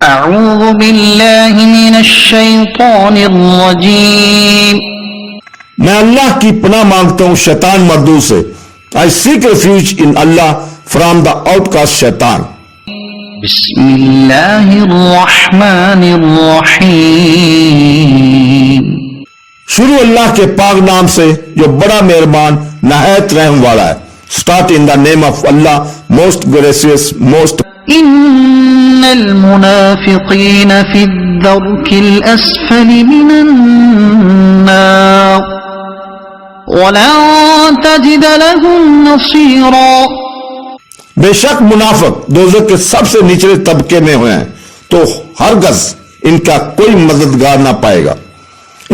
اعوذ باللہ من الشیطان الرجیم میں اللہ کی پناہ مانگتا ہوں شیطان مردود سے. I seek refuge in Allah from the outcast شیطان. بسم اللہ الرحمن الرحیم شروع اللہ کے پاک نام سے جو بڑا مہربان نہایت رحم والا ہے. Start in the name of Allah, most gracious, most. ان المنافقین فی الدرک الاسفل من النار وَلَن تَجِدَ لَهُمْ نَصِيرًا بے شک منافق دوزخ کے سب سے نچلے طبقے میں ہوئے ہیں تو ہرگز ان کا کوئی مددگار نہ پائے گا.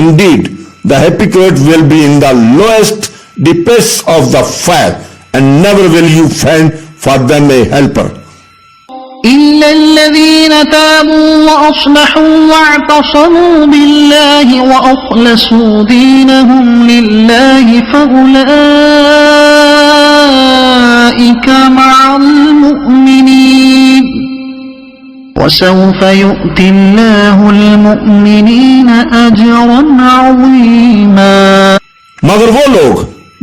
Indeed, the hypocrite will be in the lowest depths of the fire and never will you find for them a helper. إِلَّا الَّذِينَ تَابُوا وَأَصْلَحُوا وَاعْتَصَمُوا بِاللَّهِ وَأَخْلَصُوا دِينَهُمْ لِلَّهِ فَأُولَئِكَ مَعَ الْمُؤْمِنِينَ وَسَوْفَ يُؤْتِ اللَّهُ الْمُؤْمِنِينَ أَجْرًا عَظِيمًا. مگر وہ لوگ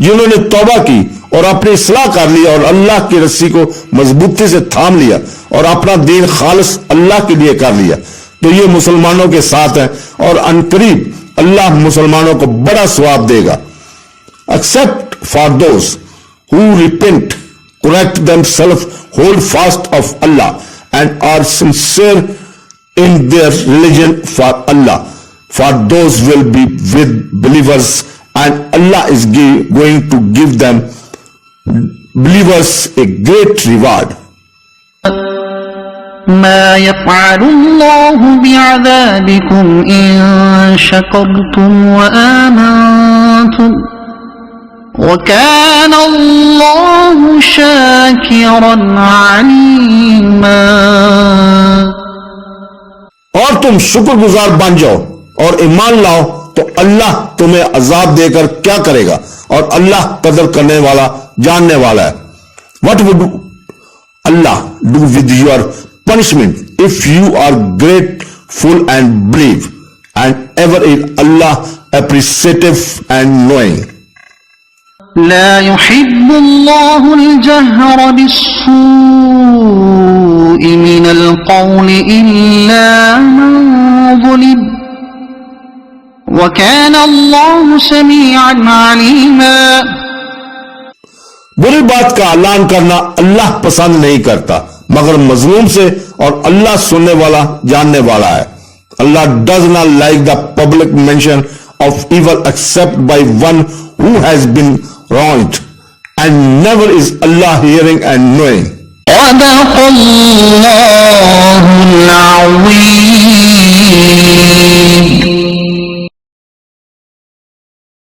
جنہوں نے توبہ کی اور اپنی اصلاح کر لیا اور اللہ کی رسی کو مضبوطی سے تھام لیا اور اپنا دین خالص اللہ کے لیے کر لیا تو یہ مسلمانوں کے ساتھ ہیں اور عنقریب اللہ مسلمانوں کو بڑا ثواب دے گا. Except for those who repent, correct themselves, hold fast of Allah and are sincere in their religion for Allah, for those will be with believers and Allah is going to give them believers a great reward. ما يفعل الله بعذابكم إن شكرتم وآمنتم وكان الله شاكرا عليما. اور تم شکر گزار بن جاؤ اور ایمان لاؤ تو اللہ تمہیں عذاب دے کر کیا کرے گا اور اللہ قدر کرنے والا جاننے والا ہے. What would Allah do with your punishment if you are grateful and brave and ever is Allah appreciative and knowing. لا يحب الله الجهر بالسوء من القول إلا من ظلم وكان الله سميعا عليما. بری بات کا اعلان کرنا اللہ پسند نہیں کرتا مگر مظلوم سے اور اللہ سننے والا جاننے والا ہے. Allah does not like the public mention of evil except by one who has been wronged and never is Allah hearing and knowing. صدق الله العظيم.